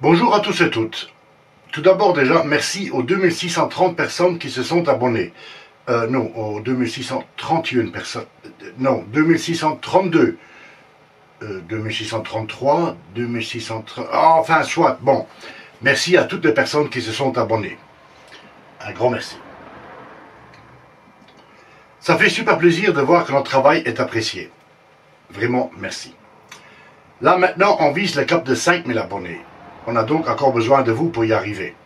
Bonjour à tous et toutes. Tout d'abord déjà, merci aux 2630 personnes qui se sont abonnées. Non, aux 2631 personnes. Non, 2632. 2633, 2630... enfin, soit, bon. Merci à toutes les personnes qui se sont abonnées. Un grand merci. Ça fait super plaisir de voir que notre travail est apprécié. Vraiment, merci. Là, maintenant, on vise le cap de 5000 abonnés. On a donc encore besoin de vous pour y arriver.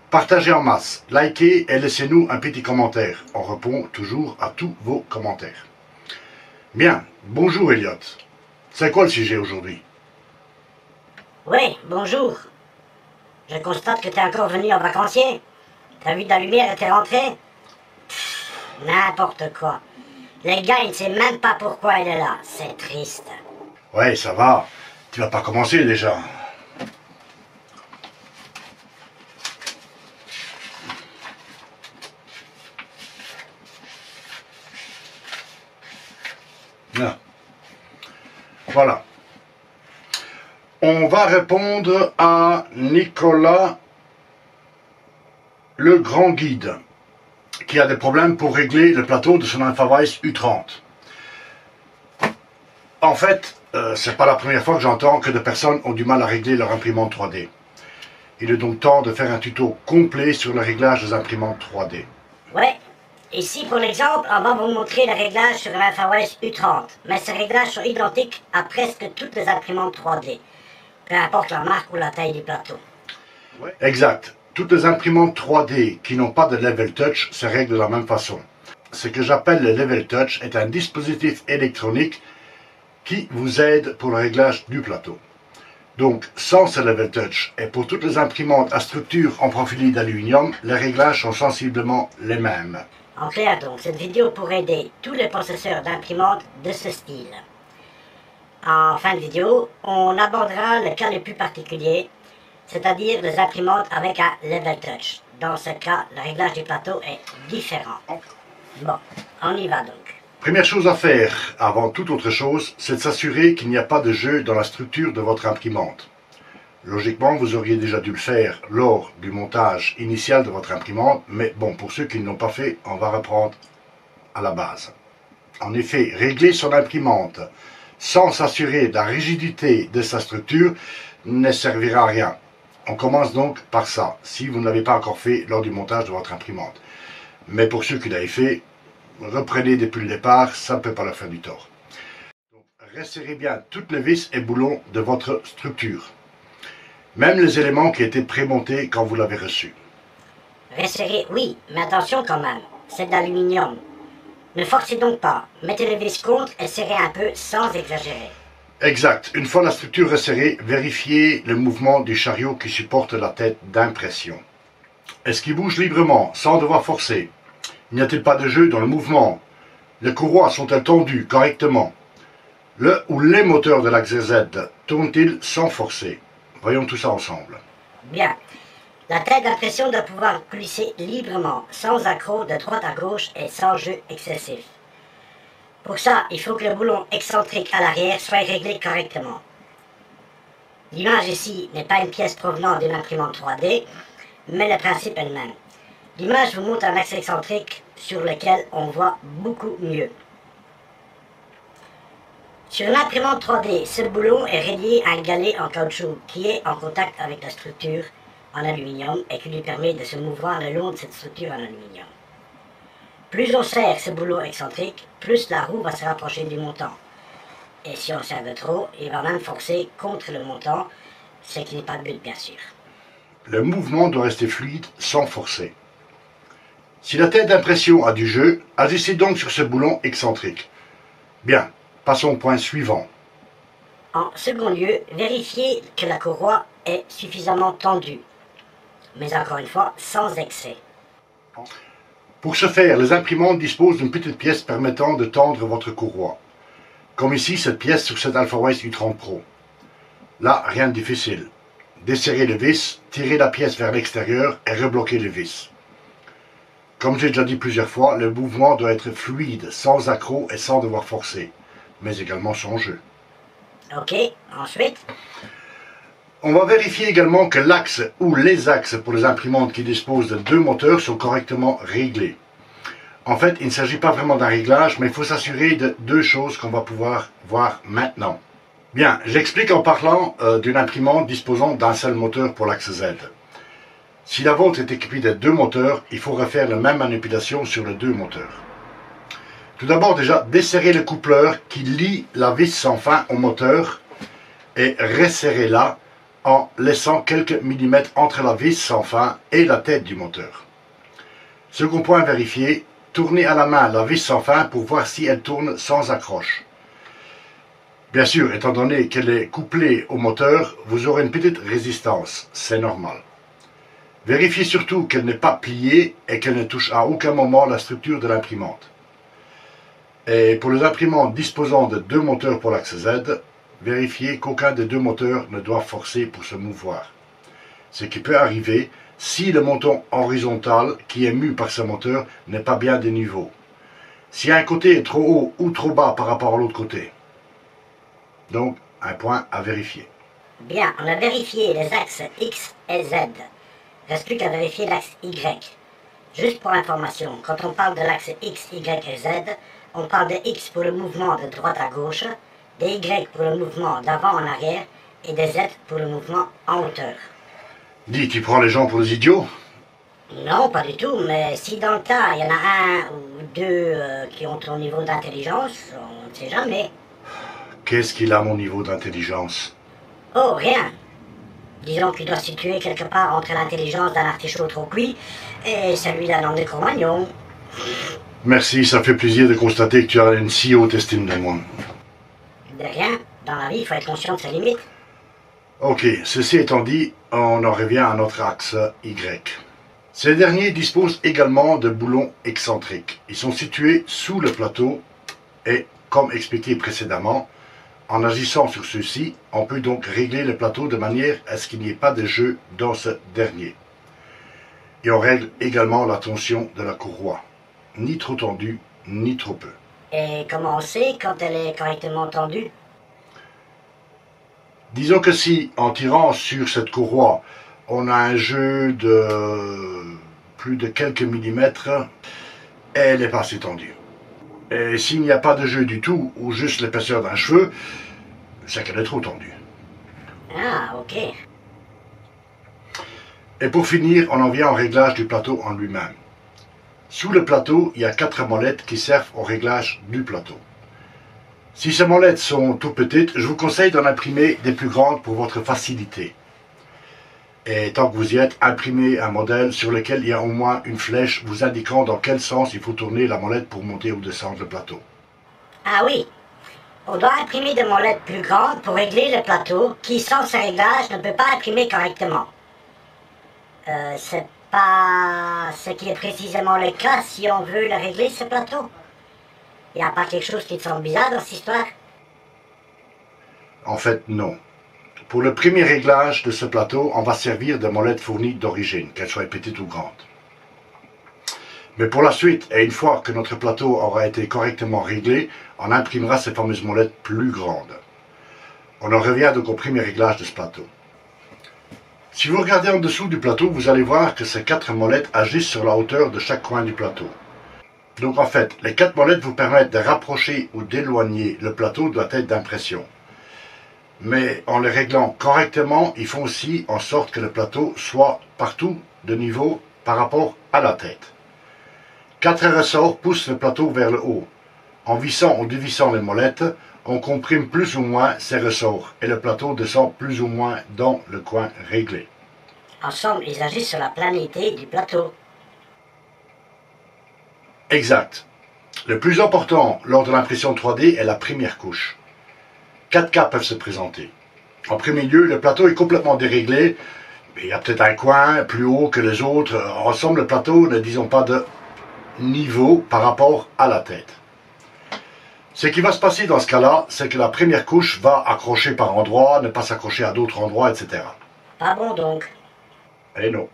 Partagez en masse, likez et laissez-nous un petit commentaire. On répond toujours à tous vos commentaires. Bien, bonjour Elliot. C'est quoi le sujet aujourd'hui? Oui, bonjour. Je constate que t'es encore venu en vacancier. T'as vu de la lumière et t'es rentré? N'importe quoi. Le gars, il ne sait même pas pourquoi il est là. C'est triste. Ouais, ça va. Tu vas pas commencer déjà. Là. Voilà. On va répondre à Nicolas le grand guide qui a des problèmes pour régler le plateau de son Alphavice U30. En fait, c'est pas la première fois que j'entends que des personnes ont du mal à régler leur imprimante 3D. Il est donc temps de faire un tuto complet sur le réglage des imprimantes 3D. Ouais. Ici, pour l'exemple, on va vous montrer le réglage sur l'Alphavice U30. Mais ces réglages sont identiques à presque toutes les imprimantes 3D. Peu importe la marque ou la taille du plateau. Exact. Toutes les imprimantes 3D qui n'ont pas de Level Touch se règlent de la même façon. Ce que j'appelle le Level Touch est un dispositif électronique qui vous aide pour le réglage du plateau. Donc, sans ce Level Touch, et pour toutes les imprimantes à structure en profilé d'aluminium, les réglages sont sensiblement les mêmes. En clair donc, cette vidéo pour aider tous les possesseurs d'imprimantes de ce style. En fin de vidéo, on abordera le cas le plus particulier, c'est-à-dire les imprimantes avec un Level Touch. Dans ce cas, le réglage du plateau est différent. Bon, on y va donc. Première chose à faire, avant toute autre chose, c'est de s'assurer qu'il n'y a pas de jeu dans la structure de votre imprimante. Logiquement, vous auriez déjà dû le faire lors du montage initial de votre imprimante, mais bon, pour ceux qui ne l'ont pas fait, on va reprendre à la base. En effet, régler son imprimante sans s'assurer de la rigidité de sa structure ne servira à rien. On commence donc par ça, si vous ne l'avez pas encore fait lors du montage de votre imprimante. Mais pour ceux qui l'avaient fait, reprenez depuis le départ, ça ne peut pas leur faire du tort. Donc, resserrez bien toutes les vis et boulons de votre structure. Même les éléments qui étaient prémontés quand vous l'avez reçu. Resserrez, oui, mais attention quand même, c'est de l'aluminium. Ne forcez donc pas, mettez les vis contre et serrez un peu sans exagérer. Exact. Une fois la structure resserrée, vérifiez le mouvement du chariot qui supporte la tête d'impression. Est-ce qu'il bouge librement, sans devoir forcer? N'y a-t-il pas de jeu dans le mouvement? Les courroies sont-elles tendues correctement? Le ou les moteurs de l'axe Z tournent-ils sans forcer? Voyons tout ça ensemble. Bien. La tête d'impression doit pouvoir glisser librement, sans accroc de droite à gauche et sans jeu excessif. Pour ça, il faut que le boulon excentrique à l'arrière soit réglé correctement. L'image ici n'est pas une pièce provenant d'une imprimante 3D, mais le principe est le même. L'image vous montre un axe excentrique sur lequel on voit beaucoup mieux. Sur l'imprimante 3D, ce boulon est relié à un galet en caoutchouc qui est en contact avec la structure en aluminium et qui lui permet de se mouvoir le long de cette structure en aluminium. Plus on serre ce boulon excentrique, plus la roue va se rapprocher du montant. Et si on serre de trop, il va même forcer contre le montant, ce qui n'est pas le but bien sûr. Le mouvement doit rester fluide sans forcer. Si la tête d'impression a du jeu, agissez donc sur ce boulon excentrique. Bien, passons au point suivant. En second lieu, vérifiez que la courroie est suffisamment tendue, mais encore une fois, sans excès. Pour ce faire, les imprimantes disposent d'une petite pièce permettant de tendre votre courroie. Comme ici, cette pièce sur cet Alphavice U30 Pro. Là, rien de difficile. Desserrez les vis, tirez la pièce vers l'extérieur et rebloquez les vis. Comme j'ai déjà dit plusieurs fois, le mouvement doit être fluide, sans accroc et sans devoir forcer, mais également sans jeu. Ok, ensuite? On va vérifier également que l'axe ou les axes pour les imprimantes qui disposent de 2 moteurs sont correctement réglés. En fait, il ne s'agit pas vraiment d'un réglage, mais il faut s'assurer de 2 choses qu'on va pouvoir voir maintenant. Bien, j'explique en parlant d'une imprimante disposant d'un seul moteur pour l'axe Z. Si la vôtre est équipée de 2 moteurs, il faut refaire la même manipulation sur les 2 moteurs. Tout d'abord, déjà, desserrez le coupleur qui lie la vis sans fin au moteur et resserrez-la en laissant quelques millimètres entre la vis sans fin et la tête du moteur. Second point à vérifier, tournez à la main la vis sans fin pour voir si elle tourne sans accroche. Bien sûr, étant donné qu'elle est couplée au moteur, vous aurez une petite résistance, c'est normal. Vérifiez surtout qu'elle n'est pas pliée et qu'elle ne touche à aucun moment la structure de l'imprimante. Et pour les imprimantes disposant de 2 moteurs pour l'axe Z, vérifiez qu'aucun des 2 moteurs ne doit forcer pour se mouvoir. Ce qui peut arriver si le montant horizontal qui est mu par ce moteur n'est pas bien de niveau. Si un côté est trop haut ou trop bas par rapport à l'autre côté. Donc, un point à vérifier. Bien, on a vérifié les axes X et Z. Reste plus qu'à vérifier l'axe Y. Juste pour information, quand on parle de l'axe X, Y et Z, on parle de X pour le mouvement de droite à gauche, de Y pour le mouvement d'avant en arrière et de Z pour le mouvement en hauteur. Dis, tu prends les gens pour des idiots? Non, pas du tout, mais si dans le tas, il y en a un ou deux qui ont ton niveau d'intelligence, on ne sait jamais. Qu'est-ce qu'il a mon niveau d'intelligence? Oh, rien. Disons qu'il doit se situer quelque part entre l'intelligence d'un artichaut trop cuit et celui d'un homme de Cro-Magnon. Merci, ça fait plaisir de constater que tu as une si haute estime de moi. De rien. Dans la vie, il faut être conscient de ses limites. Ok, ceci étant dit, on en revient à notre axe Y. Ces derniers disposent également de boulons excentriques. Ils sont situés sous le plateau et, comme expliqué précédemment, en agissant sur ceux-ci, on peut donc régler le plateau de manière à ce qu'il n'y ait pas de jeu dans ce dernier. Et on règle également la tension de la courroie. Ni trop tendue, ni trop peu. Et comment on sait quand elle est correctement tendue? Disons que si, en tirant sur cette courroie, on a un jeu de plus de quelques millimètres, elle n'est pas assez tendue. Et s'il n'y a pas de jeu du tout, ou juste l'épaisseur d'un cheveu, c'est qu'elle est trop tendue. Ah, ok. Et pour finir, on en vient au réglage du plateau en lui-même. Sous le plateau, il y a 4 molettes qui servent au réglage du plateau. Si ces molettes sont tout petites, je vous conseille d'en imprimer des plus grandes pour votre facilité. Et tant que vous y êtes, imprimez un modèle sur lequel il y a au moins une flèche vous indiquant dans quel sens il faut tourner la molette pour monter ou descendre le plateau. Ah oui. On doit imprimer des molettes plus grandes pour régler le plateau qui, sans ce réglage, ne peut pas imprimer correctement. C'est pas ce qui est précisément le cas si on veut le régler, ce plateau. Il n'y a pas quelque chose qui te semble bizarre dans cette histoire? En fait, non. Pour le premier réglage de ce plateau, on va servir de molettes fournies d'origine, qu'elles soient petites ou grandes. Mais pour la suite, et une fois que notre plateau aura été correctement réglé, on imprimera ces fameuses molettes plus grandes. On en revient donc au premier réglage de ce plateau. Si vous regardez en dessous du plateau, vous allez voir que ces 4 molettes agissent sur la hauteur de chaque coin du plateau. Donc en fait, les 4 molettes vous permettent de rapprocher ou d'éloigner le plateau de la tête d'impression. Mais en les réglant correctement, ils font aussi en sorte que le plateau soit partout de niveau par rapport à la tête. 4 ressorts poussent le plateau vers le haut. En vissant ou dévissant les molettes, on comprime plus ou moins ces ressorts et le plateau descend plus ou moins dans le coin réglé. En somme, ils agissent sur la planité du plateau. Exact. Le plus important lors de l'impression 3D est la première couche. 4 cas peuvent se présenter. En premier lieu, le plateau est complètement déréglé. Il y a peut-être un coin plus haut que les autres. En somme, le plateau ne disons pas de niveau par rapport à la tête. Ce qui va se passer dans ce cas-là, c'est que la première couche va accrocher par endroits, ne pas s'accrocher à d'autres endroits, etc. Pas bon donc. Eh non.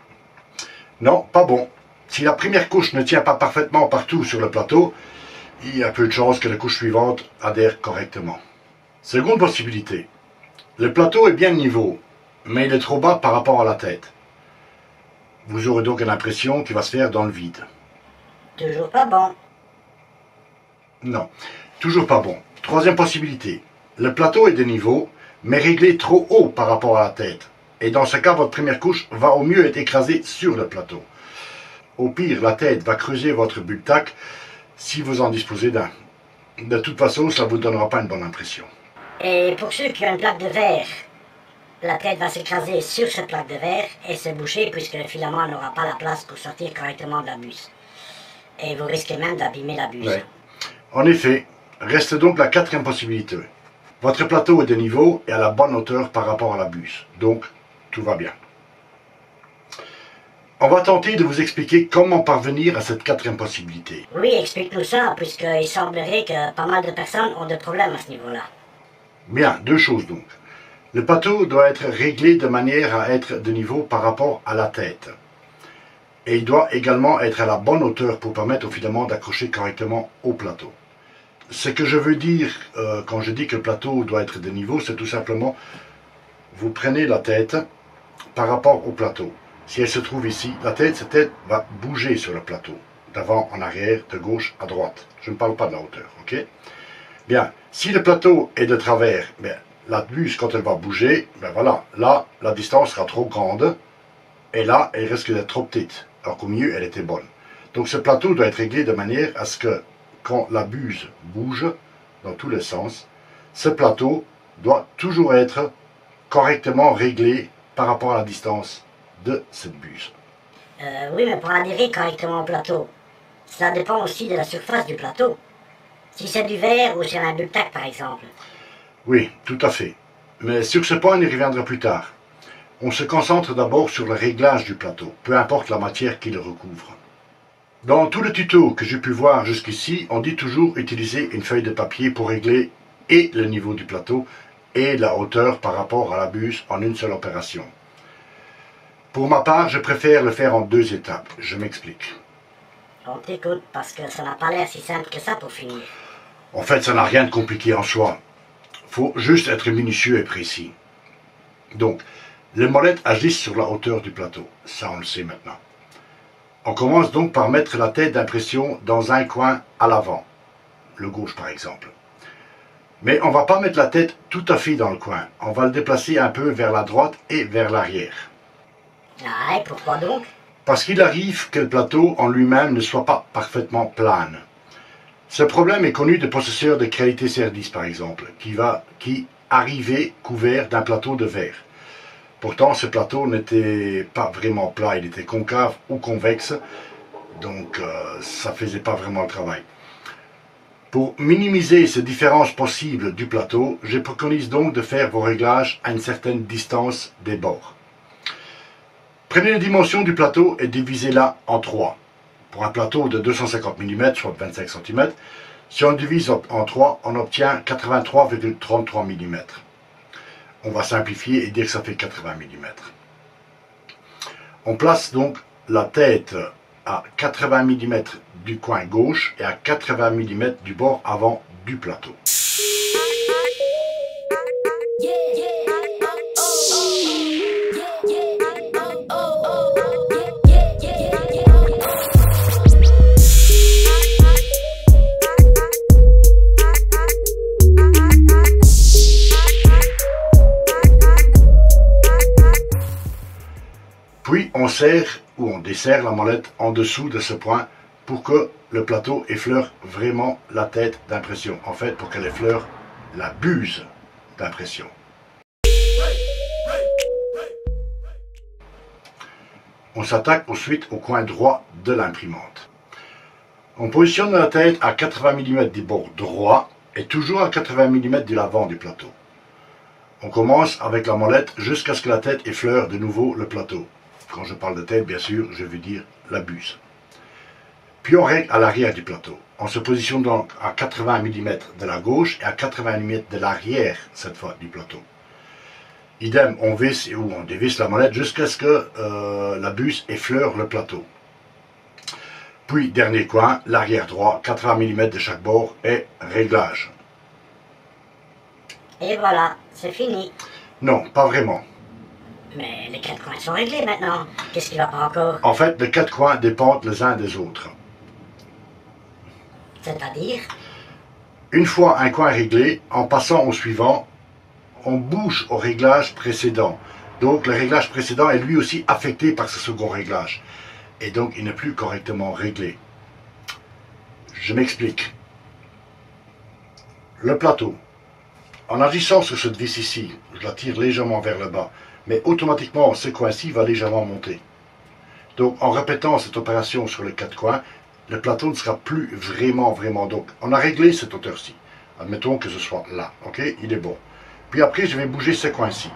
Non, pas bon. Si la première couche ne tient pas parfaitement partout sur le plateau, il y a peu de chances que la couche suivante adhère correctement. Seconde possibilité. Le plateau est bien de niveau, mais il est trop bas par rapport à la tête. Vous aurez donc une impression qui va se faire dans le vide. Toujours pas bon. Non, toujours pas bon. Troisième possibilité. Le plateau est de niveau, mais réglé trop haut par rapport à la tête. Et dans ce cas, votre première couche va au mieux être écrasée sur le plateau. Au pire, la tête va creuser votre bultac si vous en disposez d'un. De toute façon, ça ne vous donnera pas une bonne impression. Et pour ceux qui ont une plaque de verre, la tête va s'écraser sur cette plaque de verre et se boucher puisque le filament n'aura pas la place pour sortir correctement de la buse. Et vous risquez même d'abîmer la buse. Ouais. En effet, reste donc la quatrième possibilité. Votre plateau est de niveau et à la bonne hauteur par rapport à la buse. Donc, tout va bien. On va tenter de vous expliquer comment parvenir à cette quatrième possibilité. Oui, explique-nous ça, puisqu'il semblerait que pas mal de personnes ont des problèmes à ce niveau-là. Bien, deux choses donc. Le plateau doit être réglé de manière à être de niveau par rapport à la tête. Et il doit également être à la bonne hauteur pour permettre au filament d'accrocher correctement au plateau. Ce que je veux dire quand je dis que le plateau doit être de niveau, c'est tout simplement, vous prenez la tête par rapport au plateau. Si elle se trouve ici, cette tête va bouger sur le plateau, d'avant en arrière, de gauche à droite. Je ne parle pas de la hauteur, ok? Bien, si le plateau est de travers, bien, la buse, quand elle va bouger, ben voilà, là, la distance sera trop grande, et là, elle risque d'être trop petite, alors qu'au milieu, elle était bonne. Donc ce plateau doit être réglé de manière à ce que, quand la buse bouge, dans tous les sens, ce plateau doit toujours être correctement réglé par rapport à la distance de cette buse. Oui, mais pour adhérer correctement au plateau, ça dépend aussi de la surface du plateau. Si c'est du verre ou sur un bultac, par exemple. Oui, tout à fait. Mais sur ce point, on y reviendra plus tard. On se concentre d'abord sur le réglage du plateau, peu importe la matière qui le recouvre. Dans tout le tuto que j'ai pu voir jusqu'ici, on dit toujours utiliser une feuille de papier pour régler et le niveau du plateau et la hauteur par rapport à la buse en une seule opération. Pour ma part, je préfère le faire en deux étapes. Je m'explique. On t'écoute parce que ça n'a pas l'air si simple que ça pour finir. En fait, ça n'a rien de compliqué en soi. Faut juste être minutieux et précis. Donc, les molettes agissent sur la hauteur du plateau. Ça, on le sait maintenant. On commence donc par mettre la tête d'impression dans un coin à l'avant. Le gauche, par exemple. Mais on ne va pas mettre la tête tout à fait dans le coin. On va le déplacer un peu vers la droite et vers l'arrière. Ah, et pourquoi donc? Parce qu'il arrive que le plateau en lui-même ne soit pas parfaitement plane. Ce problème est connu des possesseurs de qualité Cerdis, par exemple, qui arrivaient couverts d'un plateau de verre. Pourtant, ce plateau n'était pas vraiment plat, il était concave ou convexe, donc ça ne faisait pas vraiment le travail. Pour minimiser ces différences possibles du plateau, je préconise donc de faire vos réglages à une certaine distance des bords. Prenez les dimensions du plateau et divisez-la en 3. Pour un plateau de 250 mm, soit 25 cm, si on divise en 3, on obtient 83,33 mm. On va simplifier et dire que ça fait 80 mm. On place donc la tête à 80 mm du coin gauche et à 80 mm du bord avant du plateau. Puis on serre ou on desserre la molette en dessous de ce point pour que le plateau effleure vraiment la tête d'impression. En fait, pour qu'elle effleure la buse d'impression. On s'attaque ensuite au coin droit de l'imprimante. On positionne la tête à 80 mm du bord droit et toujours à 80 mm de l'avant du plateau. On commence avec la molette jusqu'à ce que la tête effleure de nouveau le plateau. Quand je parle de tête, bien sûr, je veux dire la buse. Puis on règle à l'arrière du plateau. On se positionne donc à 80 mm de la gauche et à 80 mm de l'arrière, cette fois, du plateau. Idem, on visse ou on dévisse la molette jusqu'à ce que la buse effleure le plateau. Puis, dernier coin, l'arrière droit, 80 mm de chaque bord et réglage. Et voilà, c'est fini. Non, pas vraiment. Mais les 4 coins sont réglés maintenant. Qu'est-ce qui va pas encore? En fait, les 4 coins dépendent les uns des autres. C'est-à-dire? Une fois un coin réglé, en passant au suivant, on bouge au réglage précédent. Donc le réglage précédent est lui aussi affecté par ce second réglage. Et donc il n'est plus correctement réglé. Je m'explique. Le plateau. En agissant sur cette vis ici, je la tire légèrement vers le bas, mais automatiquement ce coin-ci va légèrement monter. Donc en répétant cette opération sur les 4 coins, le plateau ne sera plus vraiment. Donc on a réglé cette hauteur-ci. Admettons que ce soit là, ok? Il est bon. Puis après je vais bouger ce coin-ci.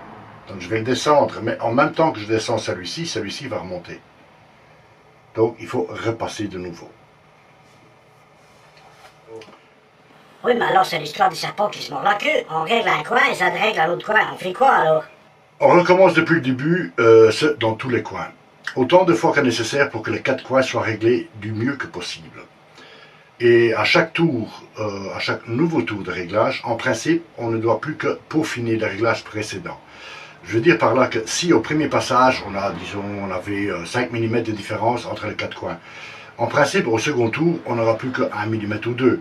Donc je vais le descendre, mais en même temps que je descends celui-ci va remonter. Donc il faut repasser de nouveau. Oui, mais alors c'est l'histoire du serpent qui se mord la queue. On règle un coin et ça règle à l'autre coin. On fait quoi alors? On recommence depuis le début, dans tous les coins. Autant de fois que nécessaire pour que les 4 coins soient réglés du mieux que possible. Et à chaque tour, à chaque nouveau tour de réglage, en principe, on ne doit plus que peaufiner le réglage précédent. Je veux dire par là que si au premier passage, on avait 5 mm de différence entre les 4 coins, en principe, au second tour, on n'aura plus que 1 mm ou 2,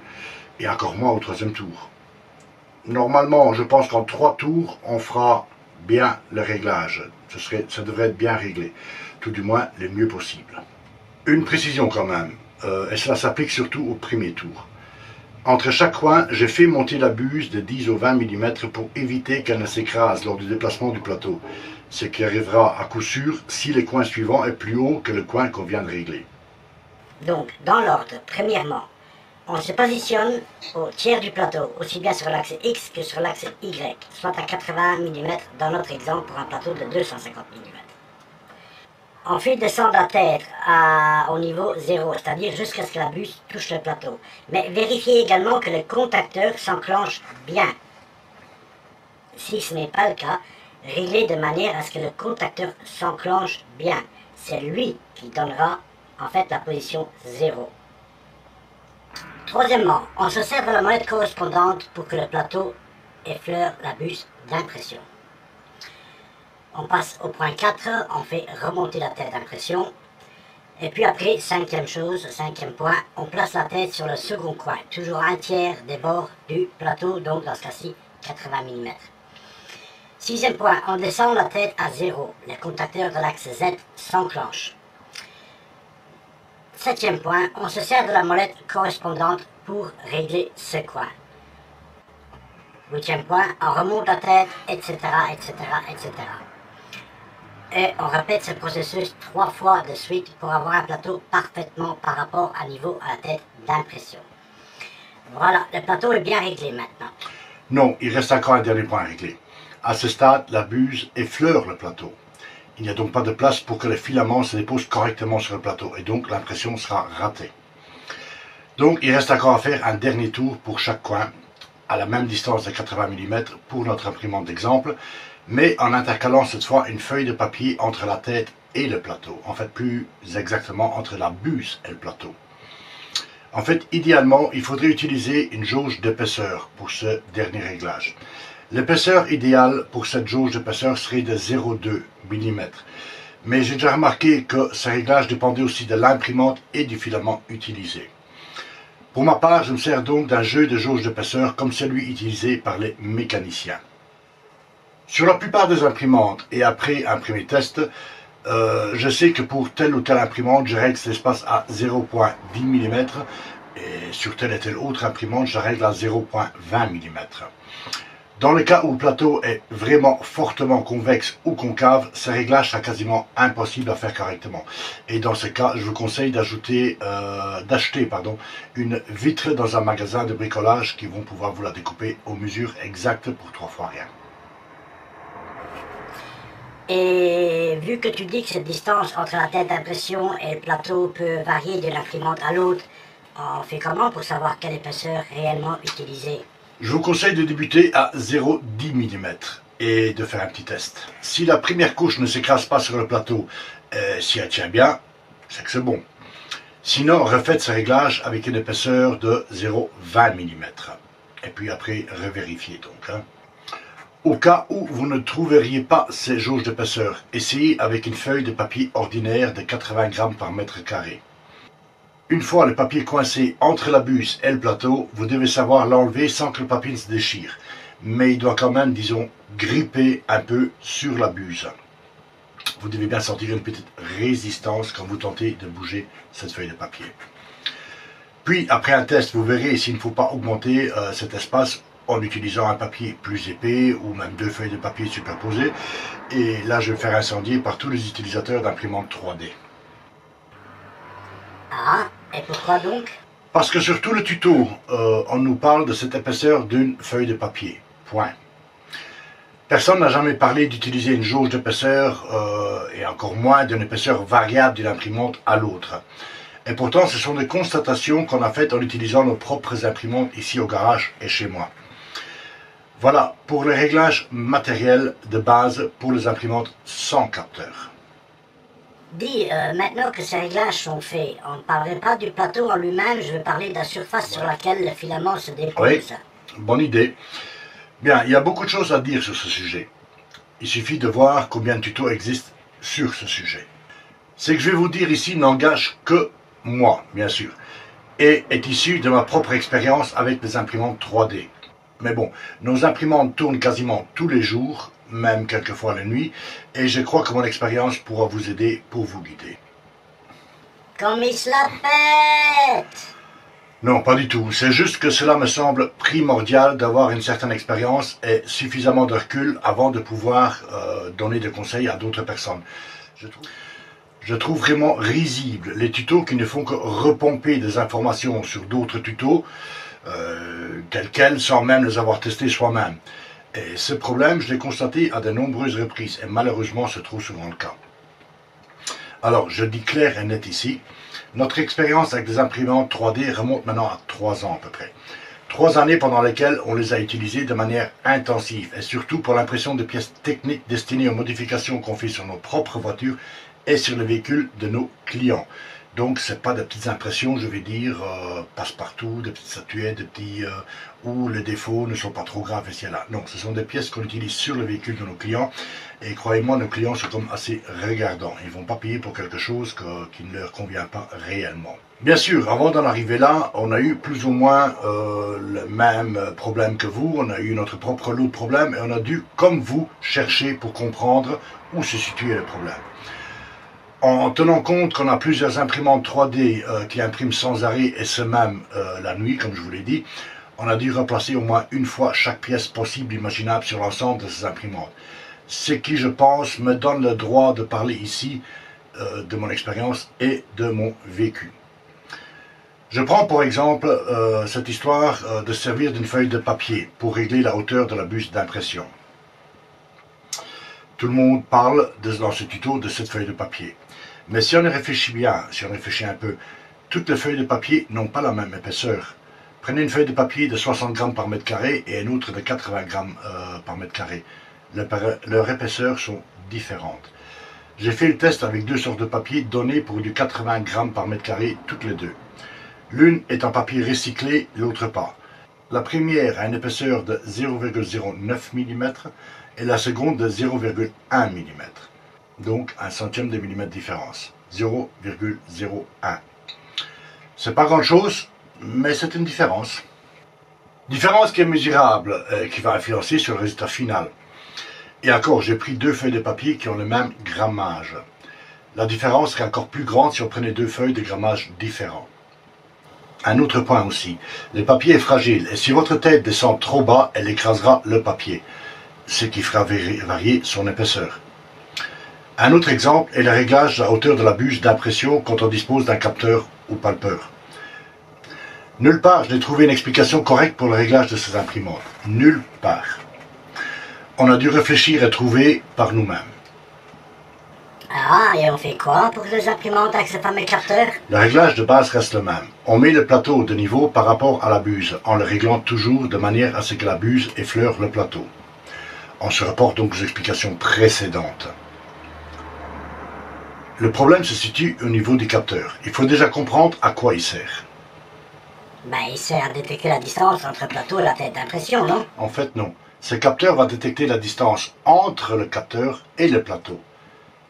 et encore moins au troisième tour. Normalement, je pense qu'en 3 tours, on fera bien le réglage. Ça devrait être bien réglé, tout du moins le mieux possible. Une précision quand même, et cela s'applique surtout au premier tour. Entre chaque coin, j'ai fait monter la buse de 10 ou 20 mm pour éviter qu'elle ne s'écrase lors du déplacement du plateau, ce qui arrivera à coup sûr si le coin suivant est plus haut que le coin qu'on vient de régler. Donc, dans l'ordre, premièrement, on se positionne au tiers du plateau, aussi bien sur l'axe X que sur l'axe Y, soit à 80 mm dans notre exemple pour un plateau de 250 mm. On fait descendre la tête au niveau 0, c'est-à-dire jusqu'à ce que la buse touche le plateau. Mais vérifiez également que le contacteur s'enclenche bien. Si ce n'est pas le cas, réglez de manière à ce que le contacteur s'enclenche bien. C'est lui qui donnera en fait la position 0. Troisièmement, on se sert de la molette correspondante pour que le plateau effleure la buse d'impression. On passe au point 4, on fait remonter la tête d'impression. Et puis après, cinquième point, on place la tête sur le second coin, toujours un tiers des bords du plateau, donc dans ce cas-ci, 80 mm. Sixième point, on descend la tête à 0, les contacteurs de l'axe Z s'enclenchent. Septième point, on se sert de la molette correspondante pour régler ce coin. Huitième point, on remonte la tête, etc., etc., etc. Et on répète ce processus 3 fois de suite pour avoir un plateau parfaitement par rapport à niveau à la tête d'impression. Voilà, le plateau est bien réglé maintenant. Non, il reste encore un dernier point à régler. À ce stade, la buse effleure le plateau. Il n'y a donc pas de place pour que les filaments se déposent correctement sur le plateau et donc l'impression sera ratée. Donc il reste encore à faire un dernier tour pour chaque coin à la même distance de 80 mm pour notre imprimante d'exemple, mais en intercalant cette fois une feuille de papier entre la tête et le plateau. En fait, plus exactement entre la buse et le plateau. En fait, idéalement, il faudrait utiliser une jauge d'épaisseur pour ce dernier réglage. L'épaisseur idéale pour cette jauge d'épaisseur serait de 0,2 mm. Mais j'ai déjà remarqué que ce réglage dépendait aussi de l'imprimante et du filament utilisé. Pour ma part, je me sers donc d'un jeu de jauge d'épaisseur comme celui utilisé par les mécaniciens. Sur la plupart des imprimantes et après un premier test, je sais que pour telle ou telle imprimante, je règle cet espace à 0,10 mm et sur telle et telle autre imprimante, je règle à 0,20 mm. Dans le cas où le plateau est vraiment fortement convexe ou concave, ce réglage sera quasiment impossible à faire correctement. Et dans ce cas, je vous conseille d'acheter une vitre dans un magasin de bricolage qui vont pouvoir vous la découper aux mesures exactes pour 3 fois rien. Et vu que tu dis que cette distance entre la tête d'impression et le plateau peut varier d'une imprimante à l'autre, on fait comment pour savoir quelle épaisseur réellement utiliser? Je vous conseille de débuter à 0,10 mm et de faire un petit test. Si la première couche ne s'écrase pas sur le plateau, si elle tient bien, c'est que c'est bon. Sinon, refaites ce réglage avec une épaisseur de 0,20 mm. Et puis après, revérifiez donc. Au cas où vous ne trouveriez pas ces jauges d'épaisseur, essayez avec une feuille de papier ordinaire de 80 grammes par mètre carré. Une fois le papier coincé entre la buse et le plateau, vous devez savoir l'enlever sans que le papier ne se déchire. Mais il doit quand même, disons, gripper un peu sur la buse. Vous devez bien sentir une petite résistance quand vous tentez de bouger cette feuille de papier. Puis, après un test, vous verrez s'il ne faut pas augmenter cet espace en utilisant un papier plus épais ou même 2 feuilles de papier superposées. Et là, je vais me faire incendier par tous les utilisateurs d'imprimantes 3D. Ah, et pourquoi donc? Parce que sur tout le tuto, on nous parle de cette épaisseur d'une feuille de papier. Point. Personne n'a jamais parlé d'utiliser une jauge d'épaisseur et encore moins d'une épaisseur variable d'une imprimante à l'autre. Et pourtant, ce sont des constatations qu'on a faites en utilisant nos propres imprimantes ici au garage et chez moi. Voilà pour les réglages matériels de base pour les imprimantes sans capteur. Dis, maintenant que ces réglages sont faits, on ne parlerait pas du plateau en lui-même, je veux parler de la surface sur laquelle le filament se dépose. Oui, bonne idée. Bien, il y a beaucoup de choses à dire sur ce sujet. Il suffit de voir combien de tutos existent sur ce sujet. Ce que je vais vous dire ici n'engage que moi, bien sûr, et est issu de ma propre expérience avec des imprimantes 3D. Mais bon, nos imprimantes tournent quasiment tous les jours, même quelquefois la nuit, et je crois que mon expérience pourra vous aider pour vous guider. Comme il se la pète! Non, pas du tout. C'est juste que cela me semble primordial d'avoir une certaine expérience et suffisamment de recul avant de pouvoir donner des conseils à d'autres personnes. Je trouve vraiment risible les tutos qui ne font que repomper des informations sur d'autres tutos, tels quels, sans même les avoir testés soi-même. Et ce problème, je l'ai constaté à de nombreuses reprises, et malheureusement, c'est trop souvent le cas. Alors, je dis clair et net ici, notre expérience avec des imprimantes 3D remonte maintenant à 3 ans à peu près. 3 années pendant lesquelles on les a utilisées de manière intensive, et surtout pour l'impression de pièces techniques destinées aux modifications qu'on fait sur nos propres voitures et sur les véhicules de nos clients. Donc, ce n'est pas des petites impressions, je vais dire, passe-partout, des petites statuettes, des petits où les défauts ne sont pas trop graves ici et là. Non, ce sont des pièces qu'on utilise sur le véhicule de nos clients. Et croyez-moi, nos clients sont comme assez regardants. Ils ne vont pas payer pour quelque chose qui ne leur convient pas réellement. Bien sûr, avant d'en arriver là, on a eu plus ou moins le même problème que vous. On a eu notre propre lot de problèmes et on a dû, comme vous, chercher pour comprendre où se situait le problème. En tenant compte qu'on a plusieurs imprimantes 3D qui impriment sans arrêt et ce même la nuit, comme je vous l'ai dit, on a dû remplacer au moins une fois chaque pièce possible imaginable sur l'ensemble de ces imprimantes. Ce qui, je pense, me donne le droit de parler ici de mon expérience et de mon vécu. Je prends pour exemple cette histoire de servir d'une feuille de papier pour régler la hauteur de la buse d'impression. Tout le monde parle dans ce tuto de cette feuille de papier. Mais si on y réfléchit bien, si on réfléchit un peu, toutes les feuilles de papier n'ont pas la même épaisseur. Prenez une feuille de papier de 60 grammes par mètre carré et une autre de 80 grammes par mètre carré. Leurs épaisseurs sont différentes. J'ai fait le test avec 2 sortes de papier donnés pour du 80 grammes par mètre carré toutes les deux. L'une est en papier recyclé, l'autre pas. La première a une épaisseur de 0,09 mm et la seconde de 0,1 mm. Donc un centième de millimètre de différence. 0,01. C'est pas grand chose, mais c'est une différence. Différence qui est mesurable et qui va influencer sur le résultat final. Et encore, j'ai pris 2 feuilles de papier qui ont le même grammage. La différence serait encore plus grande si on prenait 2 feuilles de grammage différents. Un autre point aussi, le papier est fragile et si votre tête descend trop bas, elle écrasera le papier, ce qui fera varier son épaisseur. Un autre exemple est le réglage de la hauteur de la buse d'impression quand on dispose d'un capteur ou palpeur. Nulle part je n'ai trouvé une explication correcte pour le réglage de ces imprimantes. Nulle part. On a dû réfléchir et trouver par nous-mêmes. Ah, et on fait quoi pour les imprimantes avec ce fameux capteur? Le réglage de base reste le même. On met le plateau de niveau par rapport à la buse, en le réglant toujours de manière à ce que la buse effleure le plateau. On se rapporte donc aux explications précédentes. Le problème se situe au niveau du capteur. Il faut déjà comprendre à quoi il sert. Ben, il sert à détecter la distance entre le plateau et la tête d'impression, non? En fait, non. Ce capteur va détecter la distance entre le capteur et le plateau.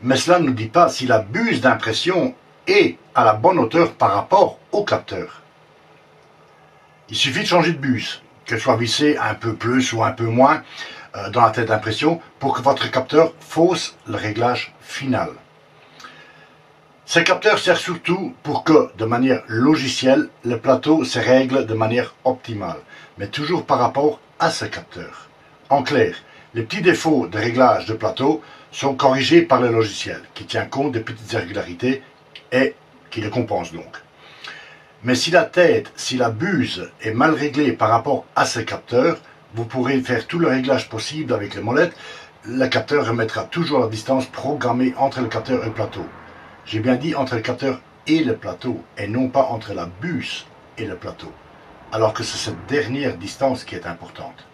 Mais cela ne nous dit pas si la buse d'impression est à la bonne hauteur par rapport au capteur. Il suffit de changer de buse, qu'elle soit vissée un peu plus ou un peu moins dans la tête d'impression pour que votre capteur fausse le réglage final. Ce capteur sert surtout pour que, de manière logicielle, le plateau se règle de manière optimale, mais toujours par rapport à ce capteur. En clair, les petits défauts de réglage de plateau sont corrigés par le logiciel, qui tient compte des petites irrégularités et qui les compense donc. Mais si la buse est mal réglée par rapport à ce capteur, vous pourrez faire tout le réglage possible avec les molettes, le capteur remettra toujours la distance programmée entre le capteur et le plateau. J'ai bien dit entre le capteur et le plateau, et non pas entre la buse et le plateau, alors que c'est cette dernière distance qui est importante.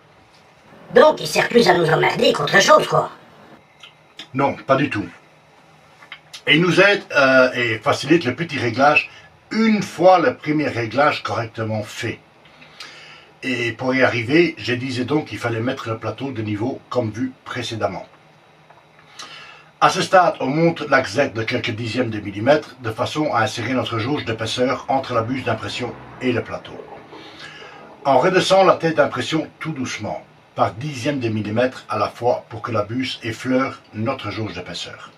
Donc il sert plus à nous emmerder qu'autre chose, quoi. Non, pas du tout. Et il nous aide et facilite le petit réglage une fois le premier réglage correctement fait. Et pour y arriver, je disais donc qu'il fallait mettre le plateau de niveau comme vu précédemment. À ce stade, on monte l'axe Z de quelques dixièmes de millimètre de façon à insérer notre jauge d'épaisseur entre la buse d'impression et le plateau. On redescend la tête d'impression tout doucement, par dixièmes de millimètre à la fois pour que la buse effleure notre jauge d'épaisseur.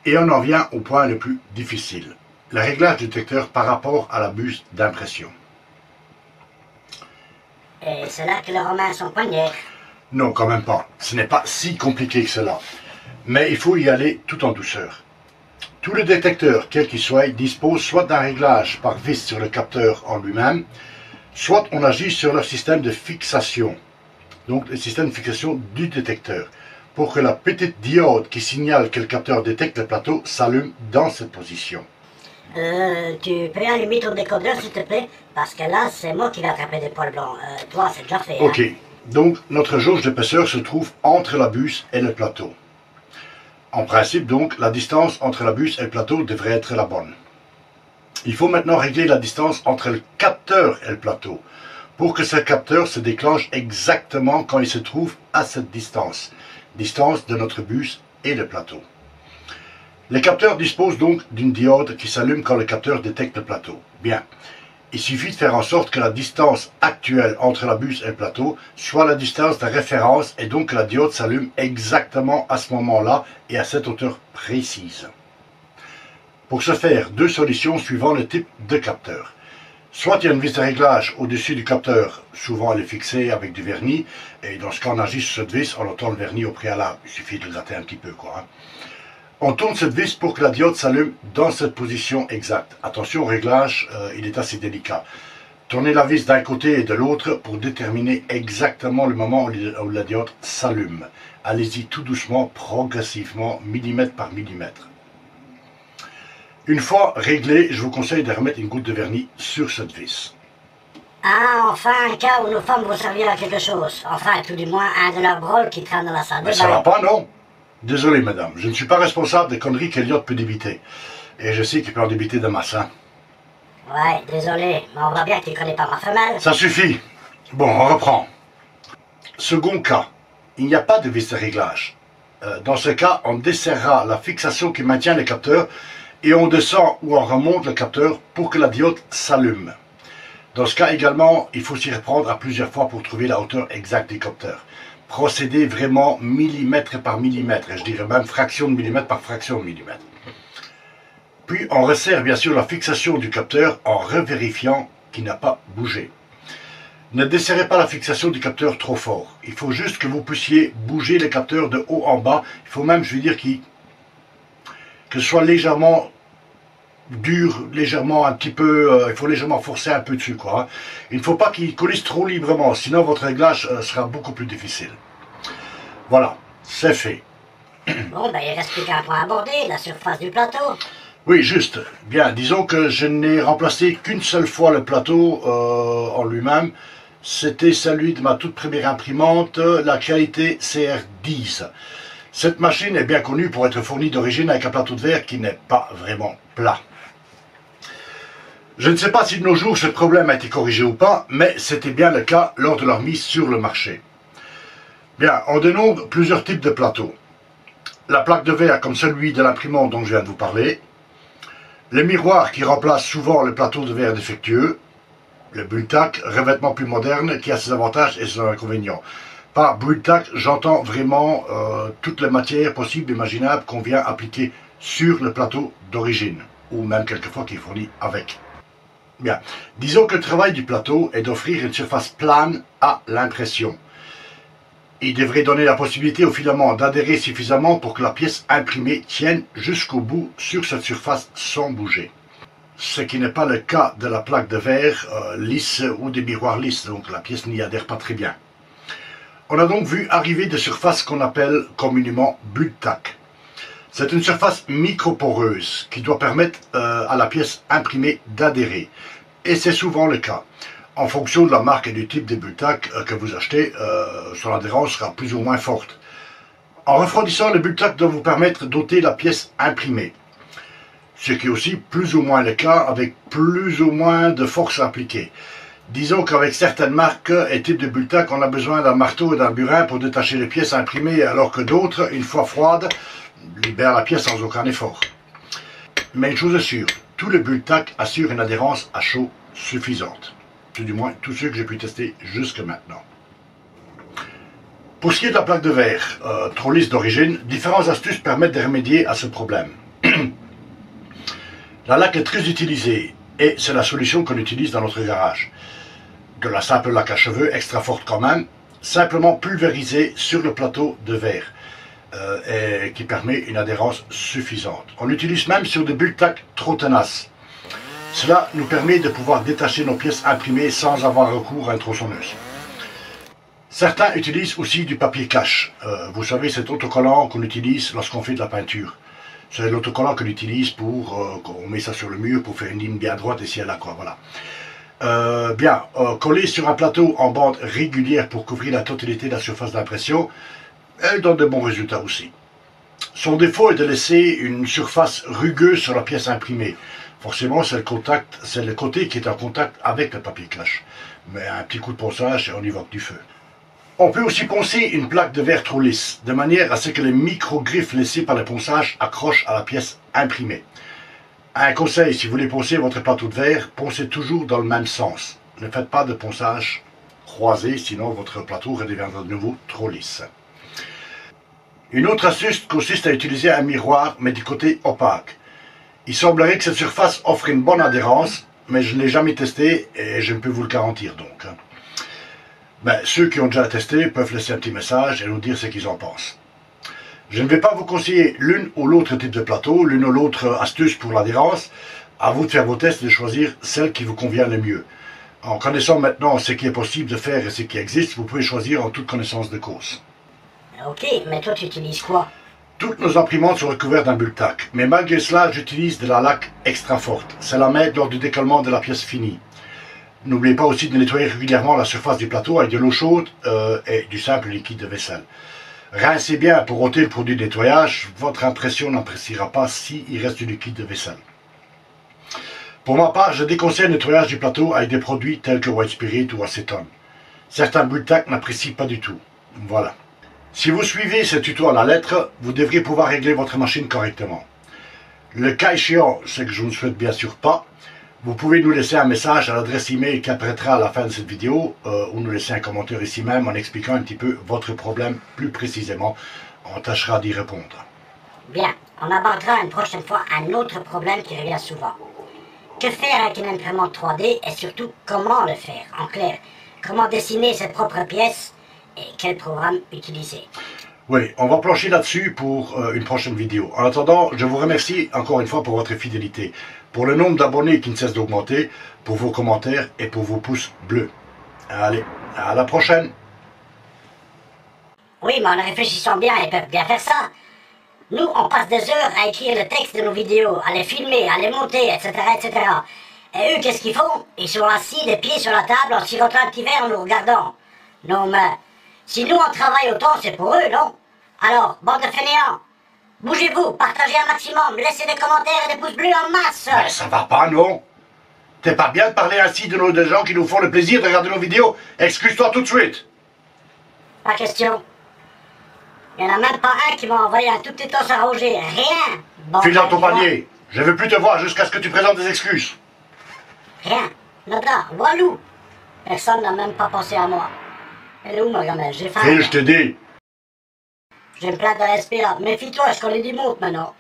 Et on en vient au point le plus difficile, le réglage du détecteur par rapport à la buse d'impression. Et c'est là que le Romain a son poignet. Non, quand même pas. Ce n'est pas si compliqué que cela. Mais il faut y aller tout en douceur. Tous les détecteurs, quels qu'ils soient, disposent soit d'un réglage par vis sur le capteur en lui-même, soit on agit sur leur système de fixation, donc le système de fixation du détecteur, pour que la petite diode qui signale que le capteur détecte le plateau s'allume dans cette position. Tu peux allumer ton décodeur s'il te plaît? Parce que là, c'est moi qui vais attraper des poils blancs. Toi, c'est déjà fait. Ok, donc notre jauge d'épaisseur se trouve entre la buse et le plateau. En principe donc, la distance entre la buse et le plateau devrait être la bonne. Il faut maintenant régler la distance entre le capteur et le plateau, pour que ce capteur se déclenche exactement quand il se trouve à cette distance de notre buse et le plateau. Les capteurs disposent donc d'une diode qui s'allume quand le capteur détecte le plateau. Bien, il suffit de faire en sorte que la distance actuelle entre la buse et le plateau soit la distance de référence et donc que la diode s'allume exactement à ce moment-là et à cette hauteur précise. Pour ce faire, deux solutions suivant le type de capteur. Soit il y a une vis de réglage au-dessus du capteur, souvent elle est fixée avec du vernis, et dans ce cas on agit sur cette vis, on entend le vernis au préalable, il suffit de le gratter un petit peu quoi. On tourne cette vis pour que la diode s'allume dans cette position exacte. Attention au réglage, il est assez délicat. Tournez la vis d'un côté et de l'autre pour déterminer exactement le moment où la diode s'allume. Allez-y tout doucement, progressivement, millimètre par millimètre. Une fois réglé, je vous conseille de remettre une goutte de vernis sur cette vis. Ah, enfin un cas où nos femmes vont servir à quelque chose. Enfin, tout du moins, un de leurs brols qui traîne dans la salle de bain. Mais ça va pas, non? Désolé, madame, je ne suis pas responsable des conneries qu'Eliott peut débiter. Et je sais qu'il peut en débiter de masse, hein. Ouais, désolé, mais on voit bien que tu connais pas ma femelle. Ça suffit. Bon, on reprend. Second cas, il n'y a pas de vis de réglage. Dans ce cas, on desserrera la fixation qui maintient le capteur et on descend ou on remonte le capteur pour que la diode s'allume. Dans ce cas également, il faut s'y reprendre à plusieurs fois pour trouver la hauteur exacte du capteur. Procédez vraiment millimètre par millimètre, et je dirais même fraction de millimètre par fraction de millimètre. Puis on resserre bien sûr la fixation du capteur en revérifiant qu'il n'a pas bougé. Ne desserrez pas la fixation du capteur trop fort. Il faut juste que vous puissiez bouger le capteur de haut en bas. Il faut même, je veux dire, que ce soit légèrement dur, légèrement un petit peu, il faut légèrement forcer un peu dessus quoi. Hein. Il ne faut pas qu'il coulisse trop librement, sinon votre réglage sera beaucoup plus difficile. Voilà, c'est fait. Bon, ben il reste plus qu'un point abordé, la surface du plateau. Oui, juste. Bien, disons que je n'ai remplacé qu'une seule fois le plateau en lui-même. C'était celui de ma toute première imprimante, la qualité CR10. Cette machine est bien connue pour être fournie d'origine avec un plateau de verre qui n'est pas vraiment plat. Je ne sais pas si de nos jours ce problème a été corrigé ou pas, mais c'était bien le cas lors de leur mise sur le marché. Bien, on dénombre plusieurs types de plateaux. La plaque de verre comme celui de l'imprimante dont je viens de vous parler. Les miroirs qui remplacent souvent le plateau de verre défectueux. Le bulle-tac, revêtement plus moderne qui a ses avantages et ses inconvénients. Par bulle-tac, j'entends vraiment toutes les matières possibles et imaginables qu'on vient appliquer sur le plateau d'origine, ou même quelquefois qui est fourni avec. Bien, disons que le travail du plateau est d'offrir une surface plane à l'impression. Il devrait donner la possibilité au filament d'adhérer suffisamment pour que la pièce imprimée tienne jusqu'au bout sur cette surface sans bouger. Ce qui n'est pas le cas de la plaque de verre lisse ou des miroirs lisses, donc la pièce n'y adhère pas très bien. On a donc vu arriver des surfaces qu'on appelle communément bulle-tac. C'est une surface microporeuse qui doit permettre à la pièce imprimée d'adhérer. Et c'est souvent le cas. En fonction de la marque et du type de bulle-tac que vous achetez, son adhérence sera plus ou moins forte. En refroidissant, le bulle-tac doit vous permettre d'ôter la pièce imprimée. Ce qui est aussi plus ou moins le cas avec plus ou moins de force appliquée. Disons qu'avec certaines marques et types de bulle-tac, on a besoin d'un marteau et d'un burin pour détacher les pièces imprimées, alors que d'autres, une fois froides, libèrent la pièce sans aucun effort. Mais une chose est sûre, tous les bulle-tac assurent une adhérence à chaud suffisante. C'est du moins tous ceux que j'ai pu tester jusque maintenant. Pour ce qui est de la plaque de verre, trop lisse d'origine, différentes astuces permettent de remédier à ce problème. La laque est très utilisée et c'est la solution qu'on utilise dans notre garage. De la simple laque à cheveux, extra forte quand même, simplement pulvérisée sur le plateau de verre et qui permet une adhérence suffisante. On l'utilise même sur des bulle-tac trop tenaces. Cela nous permet de pouvoir détacher nos pièces imprimées sans avoir recours à une tronçonneuse. Certains utilisent aussi du papier cache. Vous savez, cet autocollant qu'on utilise lorsqu'on fait de la peinture. C'est l'autocollant qu'on utilise pour, on met ça sur le mur pour faire une ligne bien droite ici et là, quoi, voilà. Coller sur un plateau en bande régulière pour couvrir la totalité de la surface d'impression, elle donne de bons résultats aussi. Son défaut est de laisser une surface rugueuse sur la pièce imprimée. Forcément, c'est le côté qui est en contact avec le papier cache. Mais un petit coup de ponçage et on y voit que du feu. On peut aussi poncer une plaque de verre trop lisse, de manière à ce que les micro-griffes laissées par le ponçage accrochent à la pièce imprimée. Un conseil, si vous voulez poncer votre plateau de verre, poncez toujours dans le même sens. Ne faites pas de ponçage croisé, sinon votre plateau redeviendra de nouveau trop lisse. Une autre astuce consiste à utiliser un miroir, mais du côté opaque. Il semblerait que cette surface offre une bonne adhérence, mais je ne l'ai jamais testé et je ne peux vous le garantir donc. Ben, ceux qui ont déjà testé peuvent laisser un petit message et nous dire ce qu'ils en pensent. Je ne vais pas vous conseiller l'une ou l'autre type de plateau, l'une ou l'autre astuce pour l'adhérence. À vous de faire vos tests et de choisir celle qui vous convient le mieux. En connaissant maintenant ce qui est possible de faire et ce qui existe, vous pouvez choisir en toute connaissance de cause. Ok, mais toi tu utilises quoi? Toutes nos imprimantes sont recouvertes d'un bulle-tac, mais malgré cela, j'utilise de la laque extra forte. Cela m'aide lors du décollement de la pièce finie. N'oubliez pas aussi de nettoyer régulièrement la surface du plateau avec de l'eau chaude et du simple liquide de vaisselle. Rincez bien pour ôter le produit de nettoyage, votre impression n'appréciera pas s'il reste du liquide de vaisselle. Pour ma part, je déconseille le nettoyage du plateau avec des produits tels que White Spirit ou acétone. Certains bulle-tac n'apprécient pas du tout. Voilà. Si vous suivez ce tuto à la lettre, vous devriez pouvoir régler votre machine correctement. Le cas échéant, ce que je ne souhaite bien sûr pas, vous pouvez nous laisser un message à l'adresse email qui apparaîtra à la fin de cette vidéo ou nous laisser un commentaire ici même en expliquant un petit peu votre problème plus précisément. On tâchera d'y répondre. Bien, on abordera une prochaine fois un autre problème qui revient souvent. Que faire avec une imprimante 3D et surtout comment le faire? En clair, comment dessiner ses propres pièces et quel programme utiliser? Oui, on va plancher là-dessus pour une prochaine vidéo. En attendant, je vous remercie encore une fois pour votre fidélité, pour le nombre d'abonnés qui ne cesse d'augmenter, pour vos commentaires et pour vos pouces bleus. Allez, à la prochaine. Oui, mais en réfléchissant bien, ils peuvent bien faire ça. Nous, on passe des heures à écrire le texte de nos vidéos, à les filmer, à les monter, etc., etc. Et eux, qu'est-ce qu'ils font? Ils sont assis, les pieds sur la table, en sirotant un petit verre en nous regardant. Non, mais si nous, on travaille autant, c'est pour eux, non? Alors, bande de fainéants, bougez-vous, partagez un maximum, laissez des commentaires et des pouces bleus en masse. Mais ça va pas, non? T'es pas bien de parler ainsi de des gens qui nous font le plaisir de regarder nos vidéos. Excuse-toi tout de suite. Pas question. Il n'y en a même pas un qui m'a envoyé un tout petit os à ronger. Rien. Bon, File dans ton tu vois. panier. Je veux plus te voir jusqu'à ce que tu présentes des excuses. Rien. Nada. Walou. Personne n'a même pas pensé à moi. Elle est où ma gamelle? J'ai faim. File, je te dis. Je vais me plaindre de respire. Méfie-toi, je connais du monde maintenant.